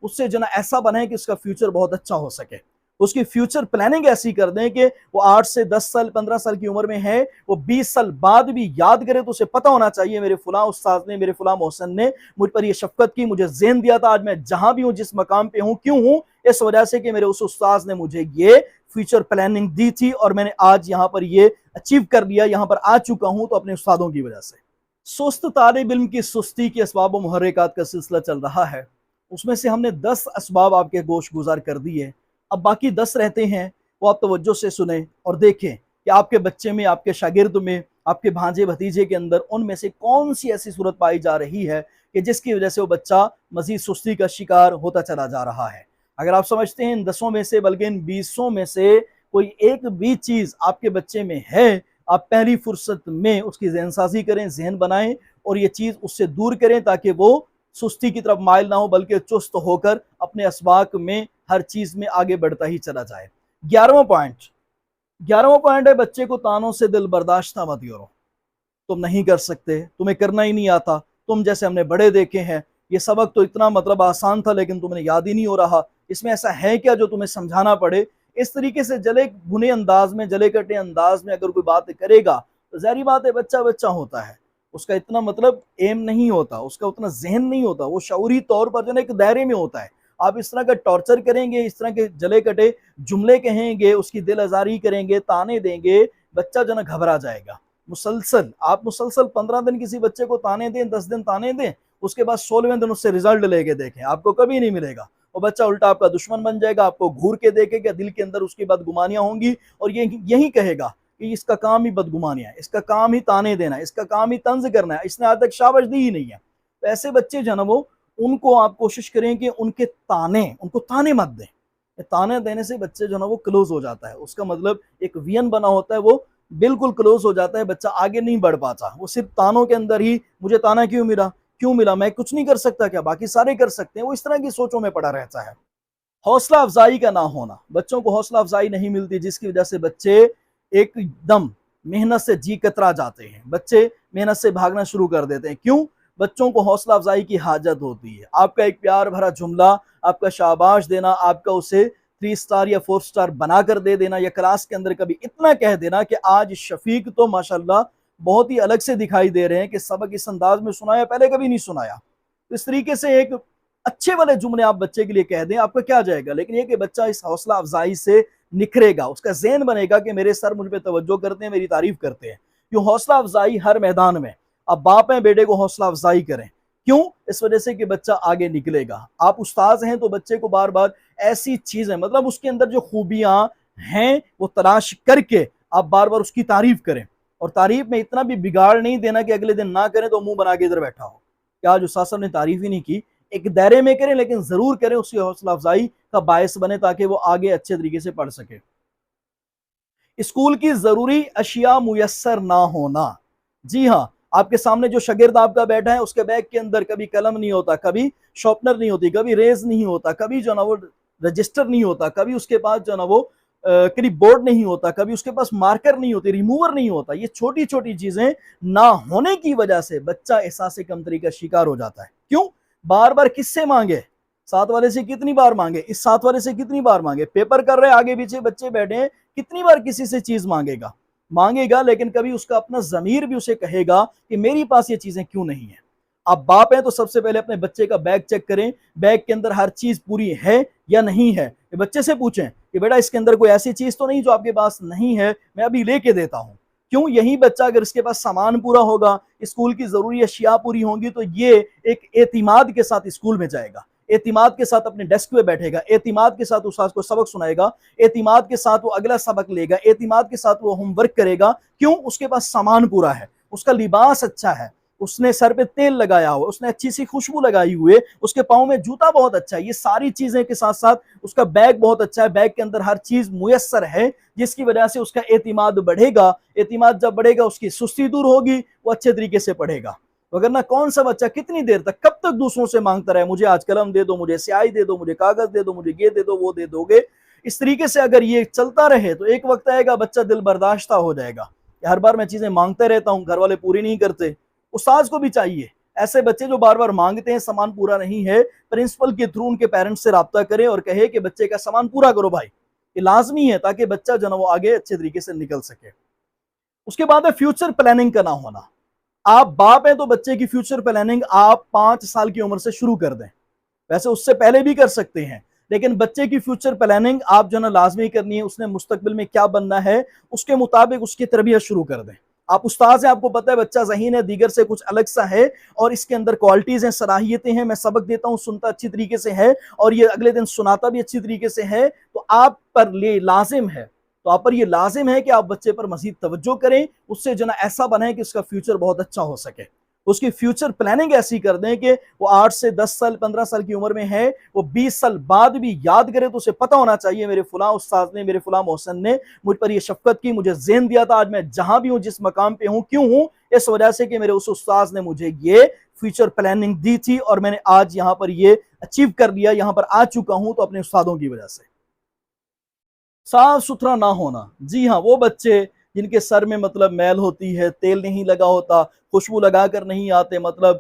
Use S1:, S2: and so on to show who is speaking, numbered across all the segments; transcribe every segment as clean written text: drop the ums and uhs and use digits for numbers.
S1: اس سے جو نا ایسا بنائیں کہ اس کا فیوچر بہت اچھا ہو سکے. اس کی فیوچر پلاننگ ایسی کر دیں کہ وہ 8 سے 10 سال 15 سال کی عمر میں ہے، وہ 20 سال بعد بھی یاد کرے تو اسے پتہ ہونا چاہیے میرے فلاں استاذ نے، میرے فلاں محسن نے مجھ پر یہ شفقت کی، مجھے ذہن دیا تھا، آج میں جہاں بھی ہوں، جس مقام پہ ہوں، کیوں ہوں؟ اس وجہ سے کہ میرے اس استاذ نے مجھے یہ فیوچر پلاننگ دی تھی اور میں نے آج یہاں پر یہ اچیو کر لیا، یہاں پر آ چکا ہوں تو اپنے استادوں کی وجہ سے. سست طالب علم کی سستی کے اسباب و محرکات کا سلسلہ چل رہا ہے. اس میں سے ہم نے 10 اسباب آپ کے گوش گزار کر دیے. اب باقی 10 رہتے ہیں، وہ آپ توجہ سے سنیں اور دیکھیں کہ آپ کے بچے میں، آپ کے شاگرد میں، آپ کے بھانجے بھتیجے کے اندر ان میں سے کون سی ایسی صورت پائی جا رہی ہے کہ جس کی وجہ سے وہ بچہ مزید سستی کا شکار ہوتا چلا جا رہا ہے. اگر آپ سمجھتے ہیں ان 10 میں سے بلکہ ان 20 میں سے کوئی ایک بھی چیز آپ کے بچے میں ہے، آپ پہلی فرصت میں اس کی ذہن سازی کریں، ذہن بنائیں اور یہ چیز اس سے دور کریں تاکہ وہ سستی کی طرف مائل نہ ہو بلکہ چست ہو کر اپنے اسباق میں ہر چیز میں آگے بڑھتا ہی چلا جائے. 11واں پوائنٹ ہے بچے کو تانوں سے دل برداشتہ مت کرو. تم نہیں کر سکتے، تمہیں کرنا ہی نہیں آتا، تم جیسے ہم نے بڑے دیکھے ہیں، یہ سبق تو اتنا مطلب آسان تھا لیکن تمہیں یاد ہی نہیں ہو رہا، اس میں ایسا ہے کیا جو تمہیں سمجھانا پڑے. اس طریقے سے جلے بھنے انداز میں، جلے کٹے انداز میں اگر کوئی بات کرے گا تو ظاہری بات ہے بچہ ہوتا ہے، اس کا اتنا مطلب ایم نہیں ہوتا، اس کا اتنا ذہن نہیں ہوتا، وہ شعوری طور پر جو ہے ایک دائرے میں ہوتا ہے. آپ اس طرح کا ٹارچر کریں گے، اس طرح کے جلے کٹے جملے کہیں گے، اس کی دل آزاری کریں گے، تانے دیں گے، بچہ جو ہے گھبرا جائے گا. آپ مسلسل 15 دن کسی بچے کو تانے دیں، 10 دن تانے دیں، اس کے بعد 16ویں دن اس سے رزلٹ لے کے دیکھیں، آپ کو کبھی نہیں ملے گا. وہ بچہ الٹا آپ کا دشمن بن جائے گا، آپ کو گھور کے دیکھے گا، دل کے اندر اس کی بدگمانیاں ہوں گی اور یہی کہے گا کہ اس کا کام ہی بدگمانیاں ہے، اس کا کام ہی تانے دینا ہے، اس کا کام ہی طنز کرنا ہے، اس نے آج تک شاباش دی ہی نہیں ہے. تو ایسے بچے جو ہے نا وہ ان کو آپ کوشش کریں کہ ان کو تانے مت دیں. تانے دینے سے بچے جو ہے نا وہ کلوز ہو جاتا ہے، اس کا مطلب ایک وین بنا ہوتا ہے، وہ بالکل کلوز ہو جاتا ہے، بچہ آگے نہیں بڑھ پاتا. وہ صرف تانوں کے اندر ہی مجھے تانا کیوں ملا، میں کچھ نہیں کر سکتا کیا، باقی سارے کر سکتے ہیں، وہ اس طرح کی سوچوں میں پڑا رہتا ہے. حوصلہ افزائی کا نہ ہونا، بچوں کو حوصلہ افزائی نہیں ملتی جس کی وجہ سے بچے ایک دم محنت سے جی کترا جاتے ہیں، بچے محنت سے بھاگنا شروع کر دیتے ہیں. کیوں؟ بچوں کو حوصلہ افزائی کی حاجت ہوتی ہے. آپ کا ایک پیار بھرا جملہ، آپ کا شاباش دینا، آپ کا اسے 3 سٹار یا 4 سٹار بنا کر دے دینا، یا کلاس کے اندر کبھی اتنا کہہ دینا کہ آج شفیق تو ماشاءاللہ بہت ہی الگ سے دکھائی دے رہے ہیں کہ سبق اس انداز میں سنایا پہلے کبھی نہیں سنایا. اس طریقے سے ایک اچھے والے جملے آپ بچے کے لیے کہہ دیں، آپ کا کیا جائے گا. لیکن یہ کہ بچہ اس حوصلہ افزائی سے نکھرے گا، اس کا ذہن بنے گا کہ میرے سر مجھ پہ توجہ کرتے ہیں، میری تعریف کرتے ہیں. کیوں؟ حوصلہ افزائی ہر میدان میں. اب باپ ہیں، بیٹے کو حوصلہ افزائی کریں. کیوں؟ اس وجہ سے کہ بچہ آگے نکلے گا. آپ استاذ ہیں تو بچے کو بار بار ایسی چیزیں، مطلب اس کے اندر جو خوبیاں ہیں وہ تلاش کر کے آپ بار بار اس کی تعریف کریں، اور تعریف میں اتنا بھی بگاڑ نہیں دینا کہ اگلے دن نہ کریں تو منہ بنا کے ادھر بیٹھا ہو کہ آج استاد صاحب نے تعریف ہی نہیں کی. ایک دائرے میں کریں لیکن ضرور کریں، اس کی حوصلہ افزائی کا باعث بنے تاکہ وہ آگے اچھے طریقے سے پڑھ سکے. اسکول کی ضروری اشیاء میسر نہ ہونا. جی ہاں، آپ کے سامنے جو شاگرد آپ کا بیٹھا ہے اس کے بیگ کے اندر کبھی قلم نہیں ہوتا، کبھی شارپنر نہیں ہوتی، کبھی ریز نہیں ہوتا، کبھی جو نا وہ رجسٹر نہیں ہوتا، کبھی اس کے پاس جو نا وہ کلپ بورڈ نہیں ہوتا، کبھی اس کے پاس مارکر نہیں ہوتی، ریموور نہیں ہوتا. یہ چھوٹی چھوٹی چیزیں نہ ہونے کی وجہ سے بچہ احساس کمتری کا شکار ہو جاتا ہے. کیوں؟ بار بار کس سے مانگے؟ ساتھ والے سے کتنی بار مانگے، اس ساتھ والے سے کتنی بار مانگے، پیپر کر رہے آگے پیچھے بچے بیٹھے ہیں، کتنی بار کسی سے چیز مانگے گا لیکن کبھی اس کا اپنا ضمیر بھی اسے کہے گا کہ میری پاس یہ چیزیں کیوں نہیں ہیں. آپ باپ ہیں تو سب سے پہلے اپنے بچے کا بیگ چیک کریں، بیگ کے اندر ہر چیز پوری ہے یا نہیں ہے. بچے سے پوچھیں کہ بیٹا اس کے اندر کوئی ایسی چیز تو نہیں جو آپ کے پاس نہیں ہے، میں ابھی لے کے دیتا ہوں. کیوں؟ یہی بچہ اگر اس کے پاس سامان پورا ہوگا، اسکول کی ضروری اشیاء پوری ہوں گی تو یہ ایک اعتماد کے ساتھ اسکول میں جائے گا، اعتماد کے ساتھ اپنے ڈیسک پہ بیٹھے گا، اعتماد کے ساتھ استاد کو سبق سنائے گا، اعتماد کے ساتھ وہ اگلا سبق لے گا، اعتماد کے ساتھ وہ ہوم ورک کرے گا. کیوں؟ اس کے پاس سامان پورا ہے، اس کا لباس اچھا ہے، اس نے سر پہ تیل لگایا ہوا، اس نے اچھی سی خوشبو لگائی ہوئے، اس کے پاؤں میں جوتا بہت اچھا ہے. یہ ساری چیزیں کے ساتھ ساتھ اس کا بیگ بہت اچھا ہے، بیگ کے اندر ہر چیز میسر ہے، جس کی وجہ سے اس کا اعتماد بڑھے گا. اعتماد جب بڑھے گا اس کی سستی دور ہوگی، وہ اچھے طریقے سے پڑھے گا. وگرنہ کون سا بچہ کتنی دیر تک، کب تک دوسروں سے مانگتا رہے مجھے آج قلم دے دو، مجھے سیاہی دے دو، مجھے کاغذ دے دو، مجھے یہ دے دو، وہ دے دو گے. اس طریقے سے اگر یہ چلتا رہے تو ایک وقت آئے گا بچہ دل برداشتہ ہو جائے گا کہ ہر بار میں چیزیں مانگتے رہتا ہوں، گھر والے پوری نہیں کرتے. استاذ کو بھی چاہیے ایسے بچے جو بار بار مانگتے ہیں سامان پورا نہیں ہے، پرنسپل کے تھرو ان کے پیرنٹس سے رابطہ کریں اور کہے کہ بچے کا سامان پورا کرو بھائی، یہ لازمی ہے تاکہ بچہ جو ہے وہ آگے اچھے طریقے سے نکل سکے۔ اس کے بعد ہے فیوچر پلاننگ کا نہ ہونا۔ آپ باپ ہیں تو بچے کی فیوچر پلاننگ آپ 5 سال کی عمر سے شروع کر دیں، ویسے اس سے پہلے بھی کر سکتے ہیں، لیکن بچے کی فیوچر پلاننگ آپ جو ہے لازمی کرنی ہے۔ اس نے مستقبل میں کیا بننا ہے اس کے مطابق اس کی تربیت شروع کر دیں۔ آپ استاذ ہیں، آپ کو پتہ ہے بچہ ذہین ہے، دیگر سے کچھ الگ سا ہے اور اس کے اندر کوالٹیز ہیں، صلاحیتیں ہیں، میں سبق دیتا ہوں، سنتا اچھی طریقے سے ہے اور یہ اگلے دن سناتا بھی اچھی طریقے سے ہے، تو آپ پر یہ لازم ہے کہ آپ بچے پر مزید توجہ کریں، اس سے جو ہے ایسا بنائیں کہ اس کا فیوچر بہت اچھا ہو سکے۔ اس کی فیوچر پلاننگ ایسی کر دیں کہ وہ 8 سے 10 سال 15 سال کی عمر میں ہے، وہ 20 سال بعد بھی یاد کرے تو اسے پتہ ہونا چاہیے میرے فلاں استاذ نے، میرے فلاں محسن نے مجھ پر یہ شفقت کی، مجھے ذہن دیا تھا، آج میں جہاں بھی ہوں، جس مقام پہ ہوں، کیوں ہوں؟ اس وجہ سے کہ میرے اس استاذ نے مجھے یہ فیوچر پلاننگ دی تھی اور میں نے آج یہاں پر یہ اچیو کر لیا، یہاں پر آ چکا ہوں تو اپنے استادوں کی وجہ سے۔ صاف ستھرا نہ ہونا، جی ہاں، وہ بچے جن کے سر میں مطلب میل ہوتی ہے، تیل نہیں لگا ہوتا، خوشبو لگا کر نہیں آتے، مطلب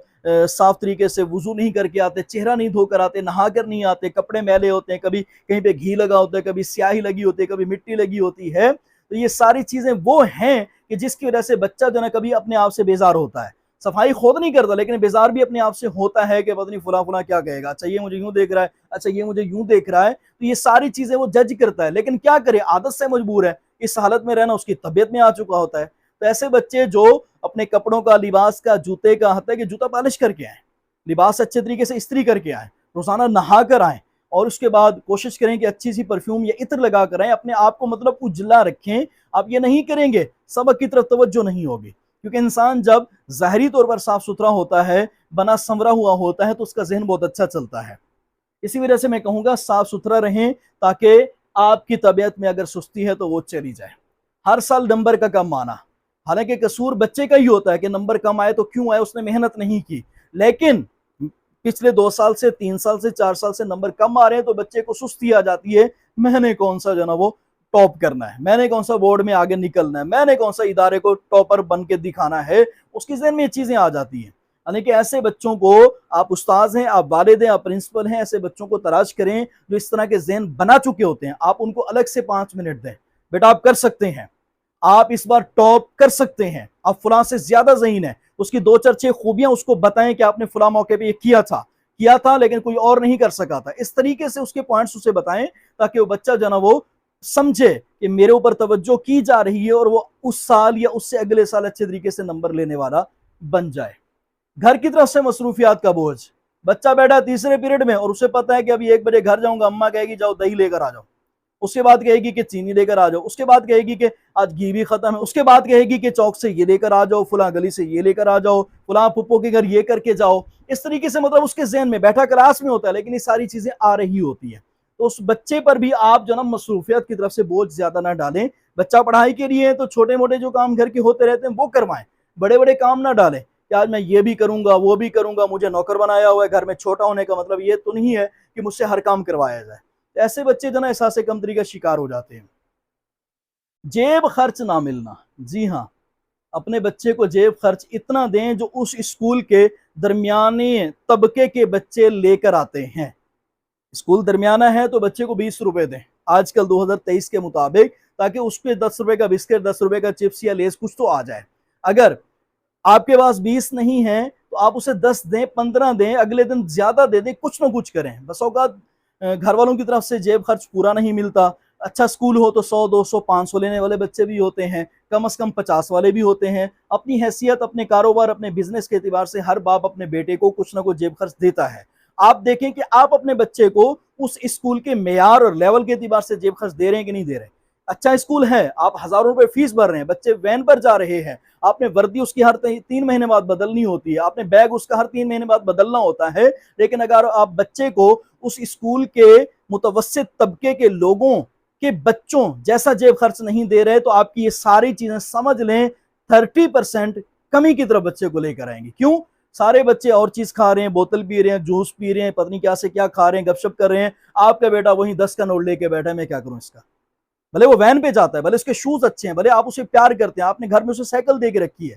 S1: صاف طریقے سے وضو نہیں کر کے آتے، چہرہ نہیں دھو کر آتے، نہا کر نہیں آتے، کپڑے میلے ہوتے ہیں، کبھی کہیں پہ گھی لگا ہوتا ہے، کبھی سیاہی لگی ہوتی ہے، کبھی مٹی لگی ہوتی ہے، تو یہ ساری چیزیں وہ ہیں کہ جس کی وجہ سے بچہ جو ہے کبھی اپنے آپ سے بیزار ہوتا ہے، صفائی خود نہیں کرتا لیکن بیزار بھی اپنے آپ سے ہوتا ہے کہ پتہ نہیں فلاں فلاں کیا کہے گا، اچھا یہ مجھے یوں دیکھ رہا ہے، اچھا یہ مجھے یوں دیکھ رہا ہے، تو یہ ساری چیزیں وہ جج کرتا ہے، لیکن کیا کرے، عادت سے مجبور ہے، اس حالت میں رہنا اس کی طبیعت میں آ چکا ہوتا ہے۔ تو ایسے بچے جو اپنے کپڑوں کا، لباس کا، جوتے کا، حتیٰ کہ جوتا پالش کر کے آئیں، لباس اچھے طریقے سے استری کر کے آئیں، روزانہ نہا کر آئیں اور اس کے بعد کوشش کریں کہ اچھی سی پرفیوم یا عطر لگا کر آئیں، اپنے آپ کو مطلب اجلا رکھیں۔ آپ یہ نہیں کریں گے سبق کی طرف توجہ نہیں ہوگی، کیونکہ انسان جب ظاہری طور پر صاف ستھرا ہوتا ہے، بنا سنورا ہوا ہوتا ہے، تو اس کا ذہن بہت اچھا چلتا ہے۔ اسی وجہ سے میں کہوں گا صاف ستھرا رہیں تاکہ آپ کی طبیعت میں اگر سستی ہے تو وہ چلی جائے۔ ہر سال نمبر کا کم آنا، حالانکہ قصور بچے کا ہی ہوتا ہے کہ نمبر کم آئے تو کیوں آئے، اس نے محنت نہیں کی، لیکن پچھلے 2 سال سے 3 سال سے 4 سال سے نمبر کم آ رہے ہیں تو بچے کو سستی آ جاتی ہے، میں نے کون سا جو ہے نا وہ ٹاپ کرنا ہے، میں نے کون سا بورڈ میں آگے نکلنا ہے، میں نے کون سا ادارے کو ٹاپر بن کے دکھانا ہے، اس کی ذہن میں یہ چیزیں آ جاتی ہیں۔ یعنی کہ ایسے بچوں کو، آپ استاذ ہیں، آپ والد ہیں، آپ پرنسپل ہیں، ایسے بچوں کو تلاش کریں جو اس طرح کے ذہن بنا چکے ہوتے ہیں، آپ ان کو الگ سے 5 منٹ دیں، بیٹا آپ کر سکتے ہیں، آپ اس بار ٹاپ کر سکتے ہیں، آپ فلاں سے زیادہ ذہین ہیں، اس کی 2-4 خوبیاں اس کو بتائیں کہ آپ نے فلاں موقع پہ یہ کیا تھا لیکن کوئی اور نہیں کر سکا تھا، اس طریقے سے اس کے پوائنٹس اسے بتائیں تاکہ وہ بچہ جو ہے نا وہ سمجھے کہ میرے اوپر توجہ کی جا رہی ہے اور وہ اس سال یا اس سے اگلے سال اچھے طریقے سے نمبر لینے والا بن جائے۔ گھر کی طرف سے مصروفیات کا بوجھ، بچہ بیٹھا تیسرے پیریڈ میں اور اسے پتا ہے کہ ابھی 1 بجے گھر جاؤں گا، اماں کہے گی جاؤ دہی لے کر آ جاؤ، اس کے بعد کہے گی کہ چینی لے کر آ جاؤ، اس کے بعد کہے گی کہ آج گھی بھی ختم ہے، اس کے بعد کہے گی کہ چوک سے یہ لے کر آ جاؤ، فلاں گلی سے یہ لے کر آ جاؤ، فلاں پھپھو کے گھر یہ کر کے جاؤ، اس طریقے سے مطلب اس کے ذہن میں بیٹھا کلاس میں ہوتا ہے لیکن یہ ساری چیزیں آ رہی ہوتی ہیں، تو اس بچے پر بھی آپ جو نا مصروفیات کی طرف سے بوجھ زیادہ نہ ڈالیں۔ بچہ پڑھائی کے لیے تو چھوٹے موٹے جو کام گھر کے ہوتے رہتے ہیں وہ کروائیں، بڑے بڑے کام نہ ڈالیں کہ آج میں یہ بھی کروں گا وہ بھی کروں گا، مجھے نوکر بنایا ہوا ہے، گھر میں چھوٹا ہونے کا مطلب یہ تو نہیں ہے کہ مجھ سے ہر کام کروایا جائے۔ ایسے بچے جو نا احساس کمتری کا شکار ہو جاتے ہیں۔ جیب خرچ نہ ملنا، جی ہاں، اپنے بچے کو جیب خرچ اتنا دیں جو اس اسکول کے درمیانے طبقے کے بچے لے کر آتے ہیں۔ اسکول درمیانہ ہے تو بچے کو 20 روپے دیں آج کل 2023 کے مطابق، تاکہ اس پہ 10 روپے کا بسکٹ، 10 روپے کا چپس یا لیز کچھ تو آ جائے۔ اگر آپ کے پاس 20 نہیں ہیں تو آپ اسے 10 دیں، 15 دیں، اگلے دن زیادہ دے دیں، کچھ نہ کچھ کریں۔ بس اوقات گھر والوں کی طرف سے جیب خرچ پورا نہیں ملتا، اچھا اسکول ہو تو 100 200 500 لینے والے بچے بھی ہوتے ہیں، کم از کم 50 والے بھی ہوتے ہیں۔ اپنی حیثیت، اپنے کاروبار، اپنے بزنس کے اعتبار سے ہر باپ اپنے بیٹے کو کچھ نہ کچھ جیب خرچ دیتا ہے۔ آپ دیکھیں کہ آپ اپنے بچے کو اس اسکول کے معیار اور لیول کے اعتبار سے جیب خرچ دے رہے ہیں کہ نہیں دے رہے ہیں۔ اچھا اسکول ہے، آپ ہزاروں روپے فیس بھر رہے ہیں، بچے وین پر جا رہے ہیں، آپ نے وردی اس کی ہر 3 مہینے بعد بدلنی ہوتی ہے، آپ نے بیگ اس کا ہر 3 مہینے بعد بدلنا ہوتا ہے، لیکن اگر آپ بچے کو اس اسکول کے متوسط طبقے کے لوگوں کے بچوں جیسا جیب خرچ نہیں دے رہے تو آپ کی یہ ساری چیزیں سمجھ لیں 30% کمی کی طرف بچے کو لے کر آئیں گے۔ کیوں؟ سارے بچے اور چیز کھا رہے ہیں، بوتل پی رہے ہیں، جوس پی رہے ہیں، پتہ نہیں کیا سے کیا کھا رہے ہیں، گپ شپ کر رہے ہیں، آپ کا بیٹا وہیں 10 کا نوٹ لے کے بیٹھا ہے، میں کیا کروں اس کا؟ بھلے وہ وین پہ جاتا ہے، بھلے اس کے شوز اچھے ہیں، بھلے آپ اسے پیار کرتے ہیں، آپ نے گھر میں اسے سائیکل دے کے رکھی ہے،